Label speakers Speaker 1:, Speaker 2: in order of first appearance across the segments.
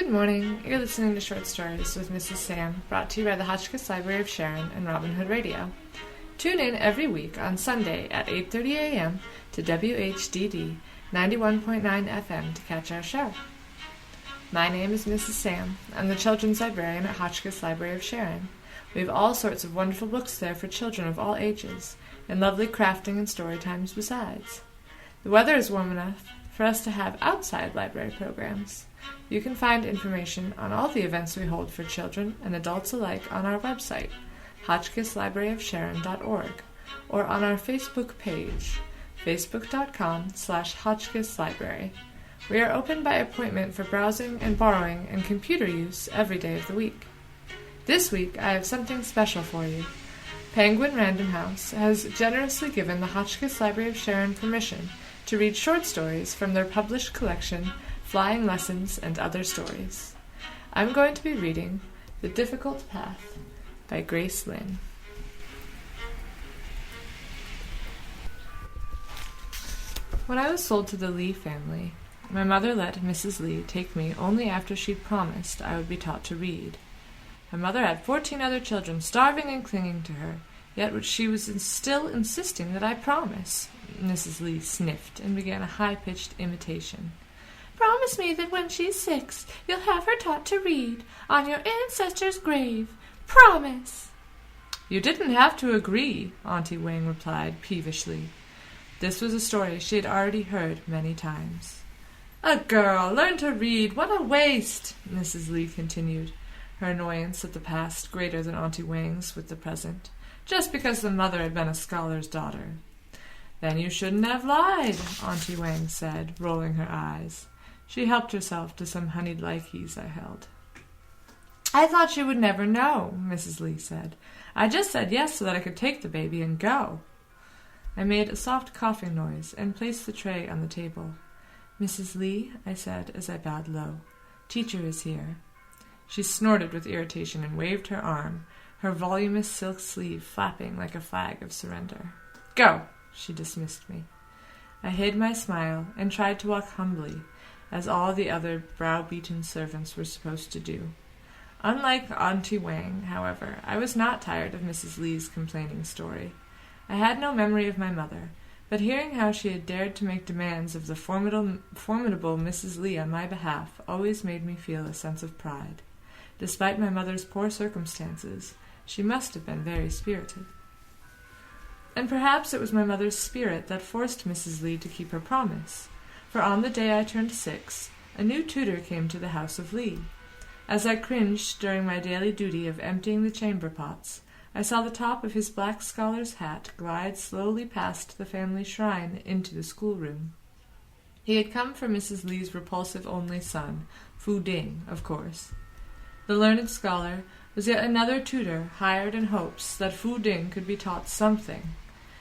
Speaker 1: Good morning. You're listening to Short Stories with Mrs. Sam, brought to you by the Hotchkiss Library of Sharon and Robin Hood Radio. Tune in every week on Sunday at 8:30 a.m. to WHDD 91.9 FM to catch our show. My name is Mrs. Sam. I'm the Children's Librarian at Hotchkiss Library of Sharon. We have all sorts of wonderful books there for children of all ages, and lovely crafting and story times besides. The weather is warm enough for us to have outside library programs. You can find information on all the events we hold for children and adults alike on our website, hotchkisslibraryofsharon.org, or on our Facebook page, facebook.com/hotchkisslibrary. We are open by appointment for browsing and borrowing and computer use every day of the week. This week, I have something special for you. Penguin Random House has generously given the Hotchkiss Library of Sharon permission to read short stories from their published collection, Flying Lessons and Other Stories. I'm going to be reading The Difficult Path by Grace Lynn. When I was sold to the Lee family, my mother let Mrs. Lee take me only after she'd promised I would be taught to read. My mother had 14 other children starving and clinging to her, yet she was still insisting that I promise. Mrs. Lee sniffed and began a high-pitched imitation. "Promise me that when she's 6, you'll have her taught to read on your ancestor's grave. Promise!" "You didn't have to agree," Auntie Wang replied peevishly. This was a story she had already heard many times. "A girl, learn to read, what a waste!" Mrs. Lee continued, her annoyance at the past greater than Auntie Wang's with the present, just because the mother had been a scholar's daughter. "Then you shouldn't have lied," Auntie Wang said, rolling her eyes. She helped herself to some honeyed likies I held. "I thought you would never know," Mrs. Lee said. "I just said yes so that I could take the baby and go." I made a soft coughing noise and placed the tray on the table. "Mrs. Lee," I said as I bowed low, "teacher is here." She snorted with irritation and waved her arm, her voluminous silk sleeve flapping like a flag of surrender. "Go!" She dismissed me. I hid my smile and tried to walk humbly, as all the other brow-beaten servants were supposed to do. Unlike Auntie Wang, however, I was not tired of Mrs. Lee's complaining story. I had no memory of my mother, but hearing how she had dared to make demands of the formidable Mrs. Lee on my behalf always made me feel a sense of pride. Despite my mother's poor circumstances, she must have been very spirited. And perhaps it was my mother's spirit that forced Mrs. Lee to keep her promise, for on the day I turned 6, a new tutor came to the house of Lee. As I cringed during my daily duty of emptying the chamber pots, I saw the top of his black scholar's hat glide slowly past the family shrine into the schoolroom. He had come for Mrs. Lee's repulsive only son, Fu Ding, of course. The learned scholar was yet another tutor hired in hopes that Fu Ding could be taught something.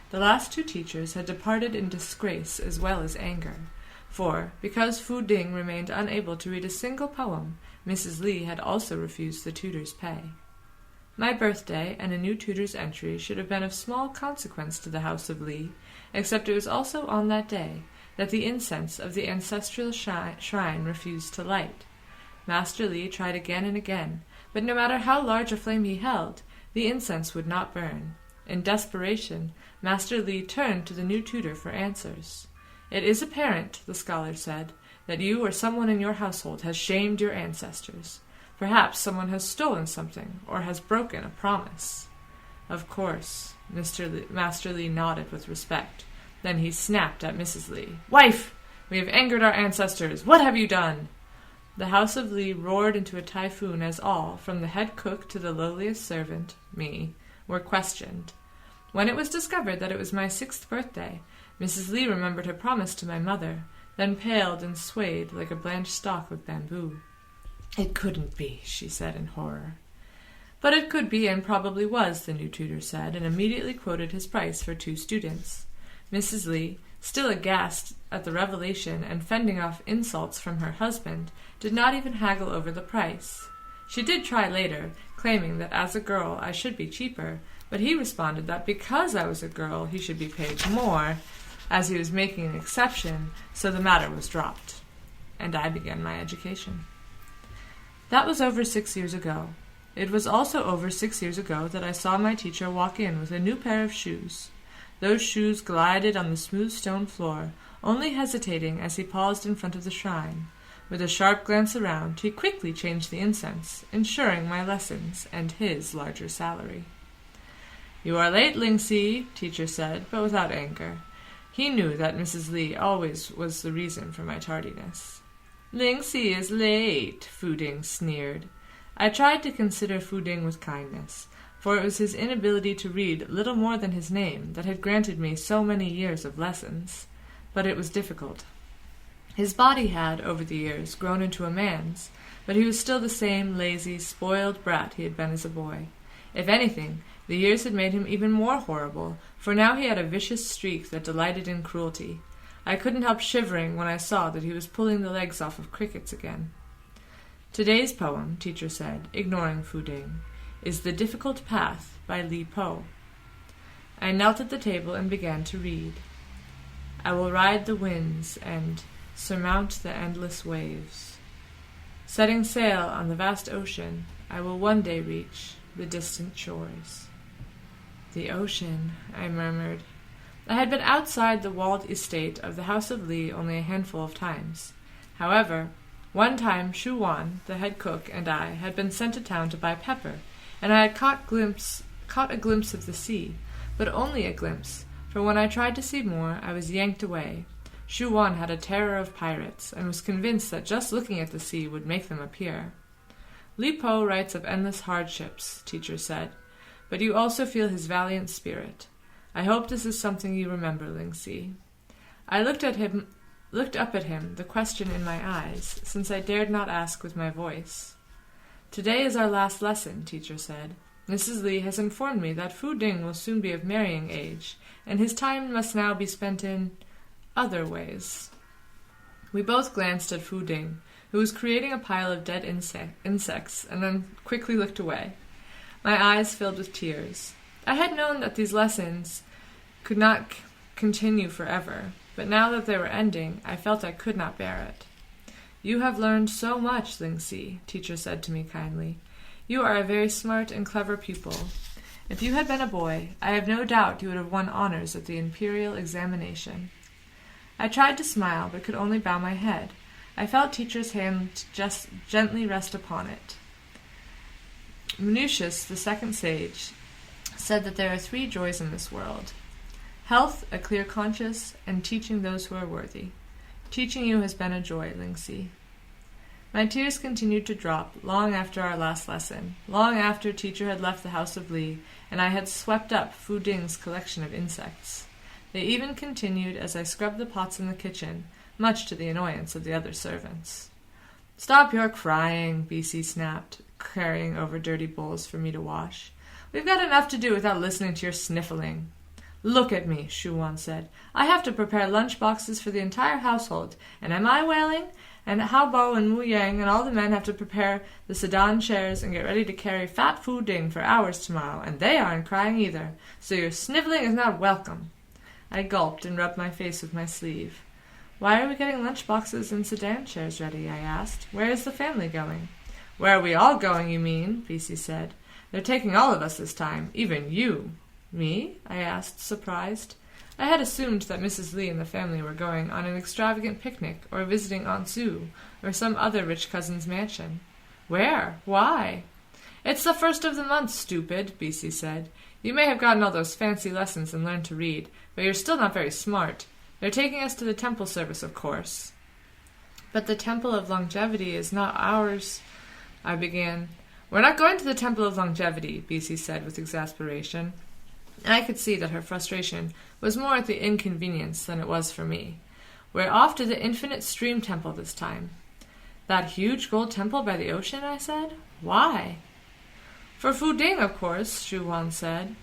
Speaker 1: The last 2 teachers had departed in disgrace as well as anger, for, because Fu Ding remained unable to read a single poem, Mrs. Lee had also refused the tutor's pay. My birthday and a new tutor's entry should have been of small consequence to the house of Lee, except it was also on that day that the incense of the ancestral shrine refused to light. Master Lee tried again and again, but no matter how large a flame he held, the incense would not burn. In desperation, Master Lee turned to the new tutor for answers. "It is apparent," the scholar said, "that you or someone in your household has shamed your ancestors. Perhaps someone has stolen something, or has broken a promise." Of course, Master Lee nodded with respect. Then he snapped at Mrs. Lee. "Wife! We have angered our ancestors. What have you done?" The house of Lee roared into a typhoon as all, from the head cook to the lowliest servant, me, were questioned. When it was discovered that it was my 6th birthday, Mrs. Lee remembered her promise to my mother, then paled and swayed like a blanched stalk of bamboo. "It couldn't be," she said in horror. But it could be and probably was, the new tutor said, and immediately quoted his price for 2 students. Mrs. Lee, still aghast at the revelation and fending off insults from her husband, did not even haggle over the price. She did try later, claiming that as a girl I should be cheaper, but he responded that because I was a girl he should be paid more, as he was making an exception, so the matter was dropped. And I began my education. That was over 6 years ago. It was also over 6 years ago that I saw my teacher walk in with a new pair of shoes. Those shoes glided on the smooth stone floor, only hesitating as he paused in front of the shrine. With a sharp glance around, he quickly changed the incense, ensuring my lessons and his larger salary. "You are late, Ling-Si," teacher said, but without anger. He knew that Mrs. Lee always was the reason for my tardiness. "Ling-Si is late," Fu Ding sneered. I tried to consider Fu Ding with kindness, for it was his inability to read little more than his name that had granted me so many years of lessons. But it was difficult. His body had, over the years, grown into a man's, but he was still the same lazy, spoiled brat he had been as a boy. If anything, the years had made him even more horrible, for now he had a vicious streak that delighted in cruelty. I couldn't help shivering when I saw that he was pulling the legs off of crickets again. "Today's poem," teacher said, ignoring Fu Ding, "is The Difficult Path by Li Po." I knelt at the table and began to read. "I will ride the winds and surmount the endless waves. Setting sail on the vast ocean, I will one day reach the distant shores." "The ocean," I murmured. I had been outside the walled estate of the House of Li only a handful of times. However, one time Shu Wan, the head cook, and I had been sent to town to buy pepper, and I had caught a glimpse of the sea, but only a glimpse, for when I tried to see more, I was yanked away. Shu Wan had a terror of pirates, and was convinced that just looking at the sea would make them appear. "Li Po writes of endless hardships," teacher said, "but you also feel his valiant spirit. I hope this is something you remember, Ling-Si." I looked up at him, the question in my eyes, since I dared not ask with my voice. "Today is our last lesson," teacher said. "Mrs. Lee has informed me that Fu Ding will soon be of marrying age, and his time must now be spent in other ways." We both glanced at Fu Ding, who was creating a pile of dead insects, and then quickly looked away. My eyes filled with tears. I had known that these lessons could not continue forever, but now that they were ending, I felt I could not bear it. "You have learned so much, Ling-Si," teacher said to me kindly. "You are a very smart and clever pupil. If you had been a boy, I have no doubt you would have won honors at the imperial examination." I tried to smile, but could only bow my head. I felt teacher's hand just gently rest upon it. Minucius, the second sage, said that there are 3 joys in this world: health, a clear conscience, and teaching those who are worthy. Teaching you has been a joy, Ling-Si. My tears continued to drop long after our last lesson, long after teacher had left the House of Li, and I had swept up Fu Ding's collection of insects. They even continued as I scrubbed the pots in the kitchen, much to the annoyance of the other servants. "Stop your crying," B.C. snapped, carrying over dirty bowls for me to wash. "We've got enough to do without listening to your sniffling." "Look at me," Shu Wan said. "I have to prepare lunch boxes for the entire household, and am I wailing? And Hao Bo and Wu Yang and all the men have to prepare the sedan chairs and get ready to carry fat Fu Ding for hours tomorrow, and they aren't crying either, so your sniveling is not welcome." I gulped and rubbed my face with my sleeve. "Why are we getting lunch boxes and sedan chairs ready?" I asked. "Where is the family going?" "Where are we all going, you mean?" B.C. said. "They're taking all of us this time, even you." "Me?" I asked, surprised. I had assumed that Mrs. Lee and the family were going on an extravagant picnic, or visiting Aunt Sue, or some other rich cousin's mansion. "Where? Why?" "It's the 1st of the month, stupid," B.C. said. "You may have gotten all those fancy lessons and learned to read, but you're still not very smart. They're taking us to the temple service, of course." "But the Temple of Longevity is not ours," I began. "We're not going to the Temple of Longevity," B.C. said with exasperation. I could see that her frustration was more at the inconvenience than it was for me. "We're off to the Infinite Stream Temple this time." "That huge gold temple by the ocean?" I said. "Why?" "For Fu Ding, of course," Shu Wan said.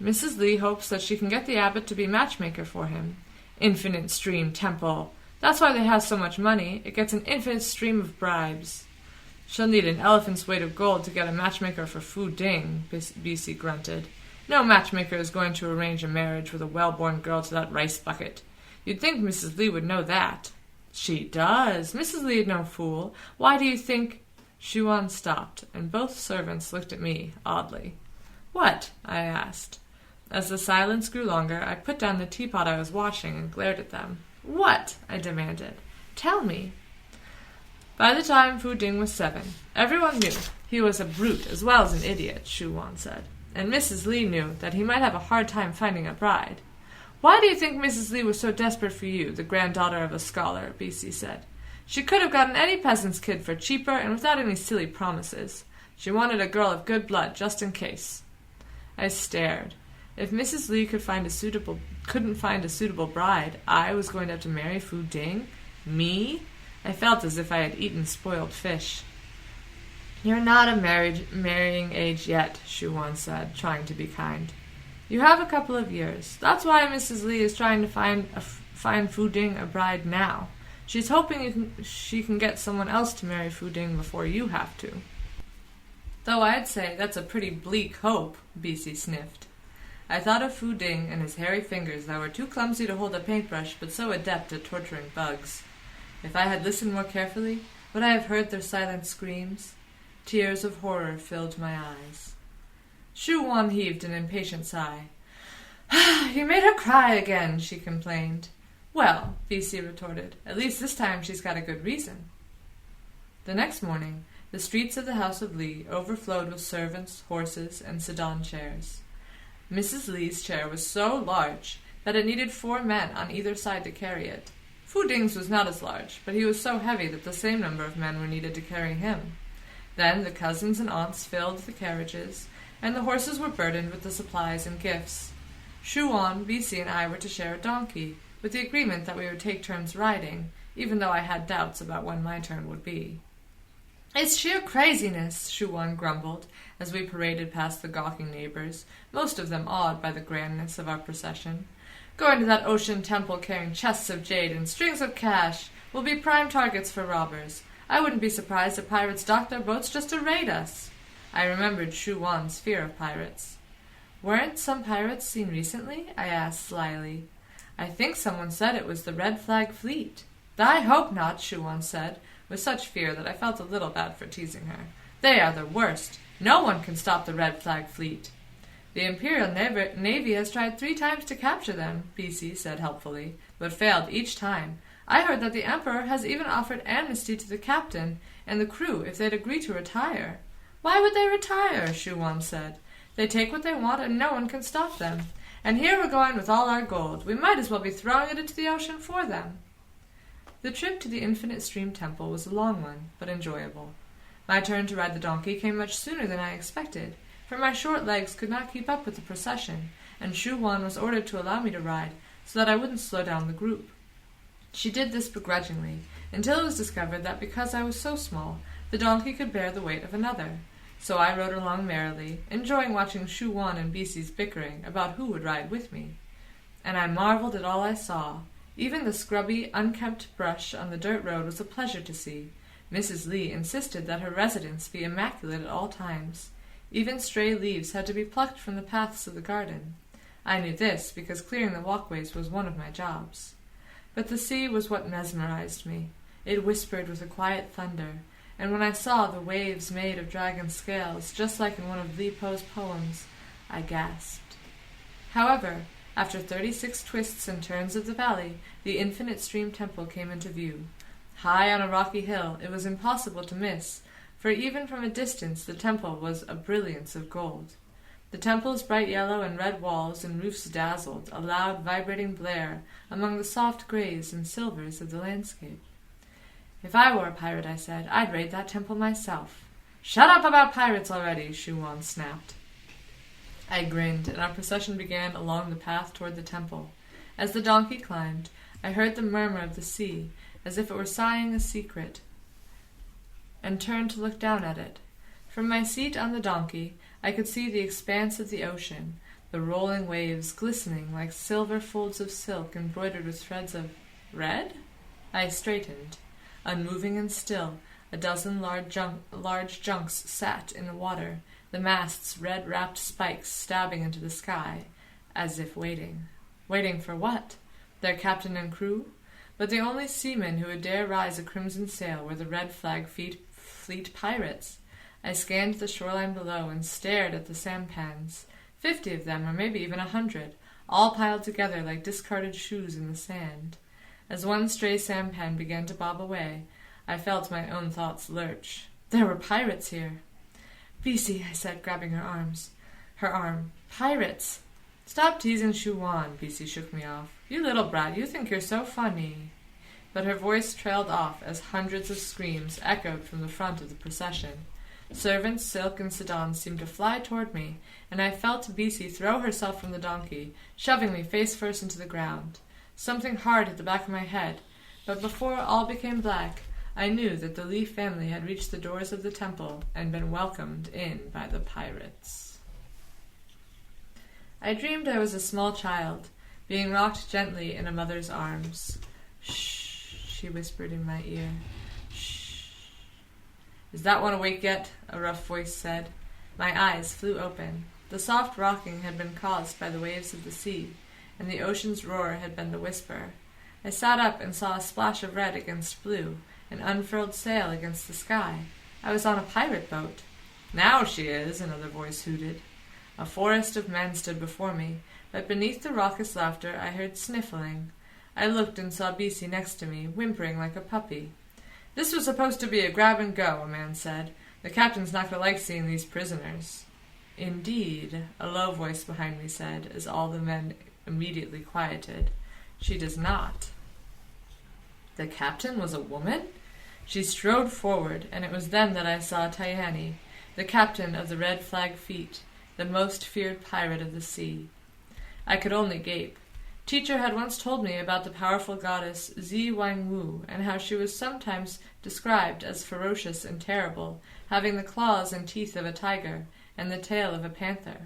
Speaker 1: "Mrs. Lee hopes that she can get the abbot to be matchmaker for him." "Infinite Stream Temple! That's why they have so much money. It gets an infinite stream of bribes." "She'll need an elephant's weight of gold to get a matchmaker for Fu Ding," B.C. grunted. "No matchmaker is going to arrange a marriage with a well-born girl to that rice bucket. You'd think Mrs. Lee would know that." "She does. Mrs. Lee is no fool. Why do you think—" Shuan stopped, and both servants looked at me, oddly. "What?" I asked. As the silence grew longer, I put down the teapot I was washing and glared at them. "What?" I demanded. "Tell me." By the time Fu Ding was 7, everyone knew he was a brute as well as an idiot, Shu Wan said, and Mrs. Li knew that he might have a hard time finding a bride. "Why do you think Mrs. Li was so desperate for you, the granddaughter of a scholar?" B.C. said. "She could have gotten any peasant's kid for cheaper and without any silly promises. She wanted a girl of good blood, just in case." I stared. If Mrs. Li couldn't find a suitable bride, I was going to have to marry Fu Ding? Me? I felt as if I had eaten spoiled fish. "You're not of marrying age yet," Shu Wan said, trying to be kind. "You have a couple of years. That's why Mrs. Li is trying to find Fu Ding a bride now. She's hoping she can get someone else to marry Fu Ding before you have to." "Though I'd say that's a pretty bleak hope," B.C. sniffed. I thought of Fu Ding and his hairy fingers that were too clumsy to hold a paintbrush but so adept at torturing bugs. If I had listened more carefully, would I have heard their silent screams? Tears of horror filled my eyes. Shu Wan heaved an impatient sigh. "You made her cry again," she complained. "Well," B.C. retorted, "at least this time she's got a good reason." The next morning, the streets of the House of Li overflowed with servants, horses, and sedan chairs. Mrs. Li's chair was so large that it needed 4 men on either side to carry it. Fu Ding's was not as large, but he was so heavy that the same number of men were needed to carry him. Then the cousins and aunts filled the carriages, and the horses were burdened with the supplies and gifts. Shu Wan, B.C., and I were to share a donkey, with the agreement that we would take turns riding, even though I had doubts about when my turn would be. "It's sheer craziness," Shu Wan grumbled, as we paraded past the gawking neighbors, most of them awed by the grandness of our procession. "Going to that ocean temple carrying chests of jade and strings of cash will be prime targets for robbers. I wouldn't be surprised if pirates docked their boats just to raid us." I remembered Shu Wan's fear of pirates. "Weren't some pirates seen recently?" I asked slyly. "I think someone said it was the Red Flag Fleet." "I hope not," Shu Wan said, with such fear that I felt a little bad for teasing her. "They are the worst. No one can stop the Red Flag Fleet." "The Imperial Navy has tried 3 times to capture them," B.C. said helpfully, "but failed each time. I heard that the Emperor has even offered amnesty to the captain and the crew if they'd agree to retire." "Why would they retire?" Shu Wan said. "They take what they want and no one can stop them. And here we're going with all our gold. We might as well be throwing it into the ocean for them." The trip to the Infinite Stream Temple was a long one, but enjoyable. My turn to ride the donkey came much sooner than I expected, for my short legs could not keep up with the procession, and Shu Wan was ordered to allow me to ride so that I wouldn't slow down the group. She did this begrudgingly, until it was discovered that because I was so small, the donkey could bear the weight of another. So I rode along merrily, enjoying watching Shu Wan and B.C.'s bickering about who would ride with me. And I marveled at all I saw. Even the scrubby, unkempt brush on the dirt road was a pleasure to see. Mrs. Li insisted that her residence be immaculate at all times. Even stray leaves had to be plucked from the paths of the garden. I knew this because clearing the walkways was one of my jobs. But the sea was what mesmerized me. It whispered with a quiet thunder, and when I saw the waves made of dragon scales, just like in one of Li Po's poems, I gasped. However, after 36 twists and turns of the valley, the Infinite Stream Temple came into view. High on a rocky hill, it was impossible to miss, for even from a distance the temple was a brilliance of gold. The temple's bright yellow and red walls and roofs dazzled, a loud vibrating blare among the soft grays and silvers of the landscape. "If I were a pirate," I said, "I'd raid that temple myself." "Shut up about pirates already," Shu Wan snapped. I grinned, and our procession began along the path toward the temple. As the donkey climbed, I heard the murmur of the sea, as if it were sighing a secret, and turned to look down at it. From my seat on the donkey, I could see the expanse of the ocean, the rolling waves glistening like silver folds of silk embroidered with threads of red? I straightened. Unmoving and still, a dozen large junks sat in the water, the masts red-wrapped spikes stabbing into the sky, as if waiting. Waiting for what? Their captain and crew? But the only seamen who would dare rise a crimson sail were the Red Flag fleet pirates. I scanned the shoreline below and stared at the sampans, 50 of them, or maybe even 100, all piled together like discarded shoes in the sand. As one stray sampan began to bob away, I felt my own thoughts lurch. There were pirates here. "Bisi," I said, grabbing her arm. "Pirates!" "Stop teasing Shuwan," Bisi shook me off. "You little brat, you think you're so funny." But her voice trailed off as hundreds of screams echoed from the front of the procession. Servants, silk, and sedans seemed to fly toward me, and I felt Bisi throw herself from the donkey, shoving me face first into the ground. Something hard hit the back of my head, but before all became black, I knew that the Lee family had reached the doors of the temple and been welcomed in by the pirates. I dreamed I was a small child, being rocked gently in a mother's arms. "Shh," she whispered in my ear. "Shh." "Is that one awake yet?" a rough voice said. My eyes flew open. The soft rocking had been caused by the waves of the sea, and the ocean's roar had been the whisper. I sat up and saw a splash of red against blue, an unfurled sail against the sky. I was on a pirate boat. "Now she is," another voice hooted. A forest of men stood before me, but beneath the raucous laughter I heard sniffling. I looked and saw Bisi next to me, whimpering like a puppy. "This was supposed to be a grab and go," a man said. "The captain's not going to like seeing these prisoners." "Indeed," a low voice behind me said, as all the men immediately quieted. "She does not." The captain was a woman? She strode forward, and it was then that I saw Tayani, the captain of the Red Flag Fleet, the most feared pirate of the sea. I could only gape. Teacher had once told me about the powerful goddess Zi Wangwu, and how she was sometimes described as ferocious and terrible, having the claws and teeth of a tiger and the tail of a panther.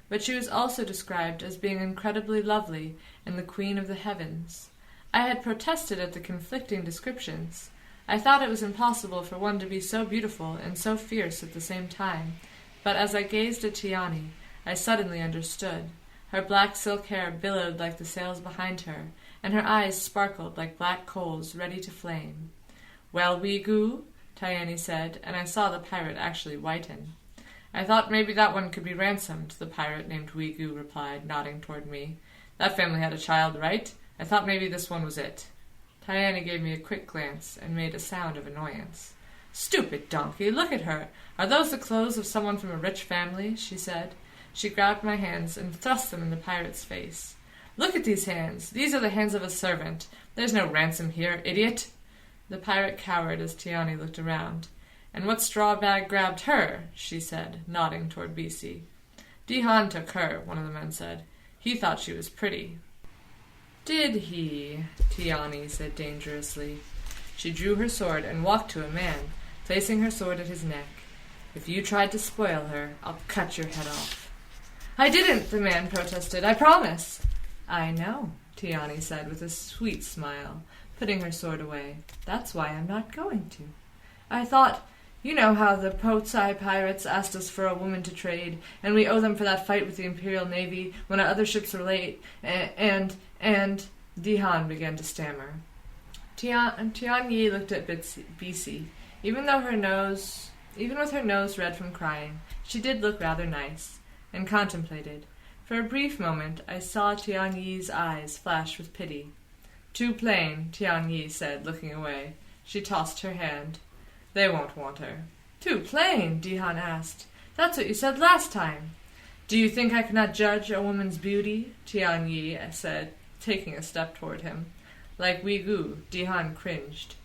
Speaker 1: But she was also described as being incredibly lovely and the queen of the heavens. I had protested at the conflicting descriptions. I thought it was impossible for one to be so beautiful and so fierce at the same time, but as I gazed at Tiani, I suddenly understood. Her black silk hair billowed like the sails behind her, and her eyes sparkled like black coals ready to flame. "Well, Weegoo," Tiani said, and I saw the pirate actually whiten. "I thought maybe that one could be ransomed," the pirate named Weegoo replied, nodding toward me. "That family had a child, right? I thought maybe this one was it." Tiani gave me a quick glance and made a sound of annoyance. "Stupid donkey, look at her! Are those the clothes of someone from a rich family?" she said. She grabbed my hands and thrust them in the pirate's face. "Look at these hands! These are the hands of a servant. There's no ransom here, idiot!" The pirate cowered as Tiani looked around. "And what straw bag grabbed her?" she said, nodding toward Bisi. "Dihan took her," one of the men said. "He thought she was pretty." "Did he?" Tiani said dangerously. She drew her sword and walked to a man, placing her sword at his neck. "If you tried to spoil her, I'll cut your head off." "I didn't," the man protested. "I promise." "I know," Tiani said with a sweet smile, putting her sword away. "That's why I'm not going to. I thought, you know how the Potsai pirates asked us for a woman to trade, and we owe them for that fight with the Imperial Navy when our other ships were late, and Dihan began to stammer. Tian Yi looked at Bisi. Even with her nose red from crying, she did look rather nice, and contemplated. For a brief moment I saw Tian Yi's eyes flash with pity. "Too plain," Tian Yi said, looking away. She tossed her hand. "They won't want her." "Too plain?" Dihan asked. "That's what you said last time." "Do you think I cannot judge a woman's beauty?" Tian Yi said, taking a step toward him. Like Weegoo, Dihan cringed.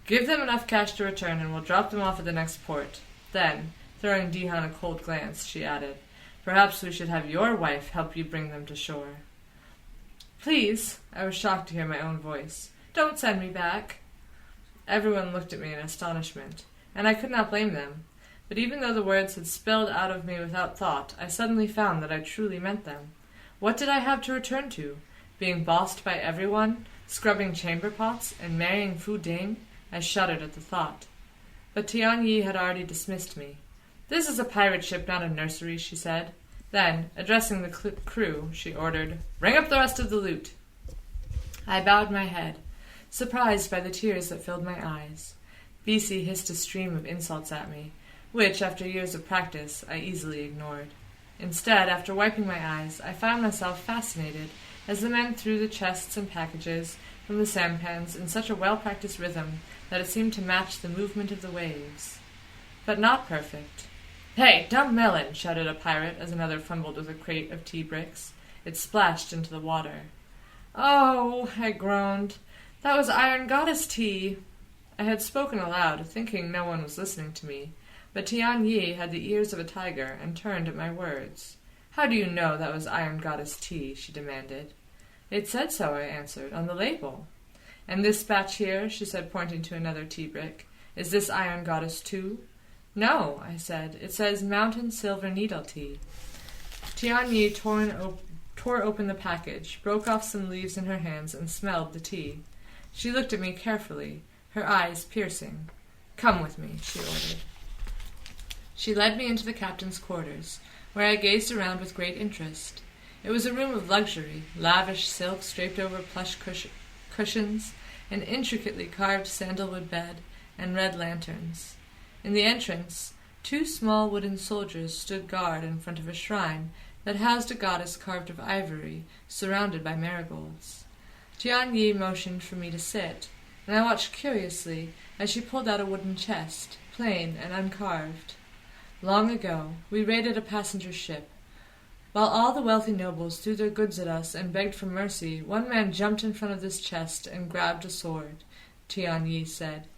Speaker 1: "Give them enough cash to return, and we'll drop them off at the next port." Then, throwing Dihan a cold glance, she added, "Perhaps we should have your wife help you bring them to shore." "Please," I was shocked to hear my own voice. "Don't send me back." Everyone looked at me in astonishment, and I could not blame them. But even though the words had spilled out of me without thought, I suddenly found that I truly meant them. What did I have to return to? Being bossed by everyone, scrubbing chamber pots, and marrying Fu Ding? I shuddered at the thought. But Tian Yi had already dismissed me. "This is a pirate ship, not a nursery," she said. Then, addressing the crew, she ordered, "Bring up the rest of the loot." I bowed my head, surprised by the tears that filled my eyes. BC hissed a stream of insults at me, which, after years of practice, I easily ignored. Instead, after wiping my eyes, I found myself fascinated as the men threw the chests and packages from the sampans in such a well-practiced rhythm that it seemed to match the movement of the waves. But not perfect. "Hey, dumb melon!" shouted a pirate as another fumbled with a crate of tea bricks. It splashed into the water. "Oh," I groaned, "that was Iron Goddess tea." I had spoken aloud, thinking no one was listening to me, but Tian Yi had the ears of a tiger and turned at my words. "How do you know that was Iron Goddess tea?" she demanded. "It said so," I answered, "on the label." "And this batch here," she said, pointing to another tea brick, "is this Iron Goddess too?" "No," I said, "it says Mountain Silver Needle Tea." Tian Yi tore open the package, broke off some leaves in her hands, and smelled the tea. She looked at me carefully, her eyes piercing. "Come with me," she ordered. She led me into the captain's quarters, where I gazed around with great interest. It was a room of luxury, lavish silks draped over plush cushions, an intricately carved sandalwood bed, and red lanterns. In the entrance, 2 small wooden soldiers stood guard in front of a shrine that housed a goddess carved of ivory, surrounded by marigolds. Tian Yi motioned for me to sit, and I watched curiously as she pulled out a wooden chest, plain and uncarved. Long ago, we raided a passenger ship. While all the wealthy nobles threw their goods at us and begged for mercy, one man jumped in front of this chest and grabbed a sword, Tian Yi said.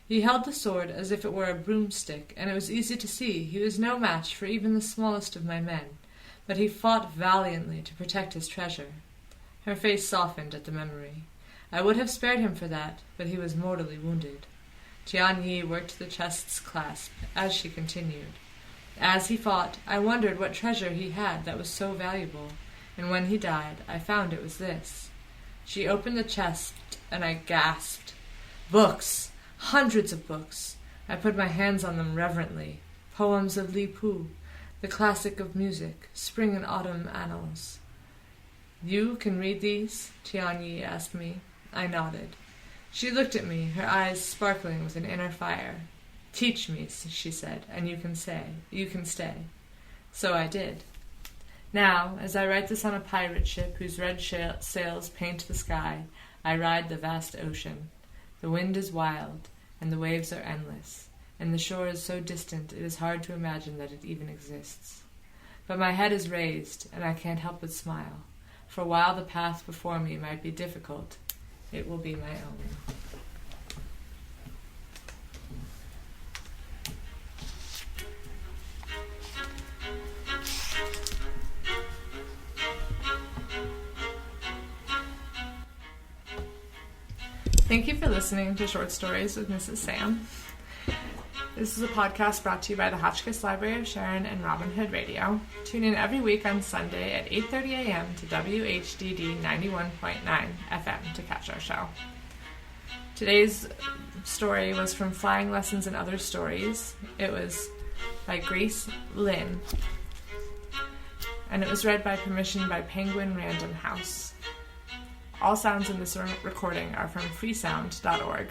Speaker 1: He held the sword as if it were a broomstick, and it was easy to see he was no match for even the smallest of my men, but he fought valiantly to protect his treasure. Her face softened at the memory. I would have spared him for that, but he was mortally wounded. Tian Yi worked the chest's clasp as she continued. As he fought, I wondered what treasure he had that was so valuable, and when he died, I found it was this. She opened the chest, and I gasped. Books! Hundreds of books! I put my hands on them reverently. Poems of Li Pu, the classic of music, spring and autumn annals. "You can read these?" Tian Yi asked me. I nodded. She looked at me, her eyes sparkling with an inner fire. "Teach me," she said, "and you can stay." So I did. Now, as I write this on a pirate ship whose red sails paint the sky, I ride the vast ocean. The wind is wild, and the waves are endless, and the shore is so distant it is hard to imagine that it even exists. But my head is raised, and I can't help but smile, for while the path before me might be difficult, it will be my own. Thank you for listening to Short Stories with Mrs. Sam. This is a podcast brought to you by the Hotchkiss Library of Sharon and Robin Hood Radio. Tune in every week on Sunday at 8:30 a.m. to WHDD 91.9 FM to catch our show. Today's story was from Flying Lessons and Other Stories. It was by Grace Lynn, and it was read by permission by Penguin Random House. All sounds in this recording are from freesound.org.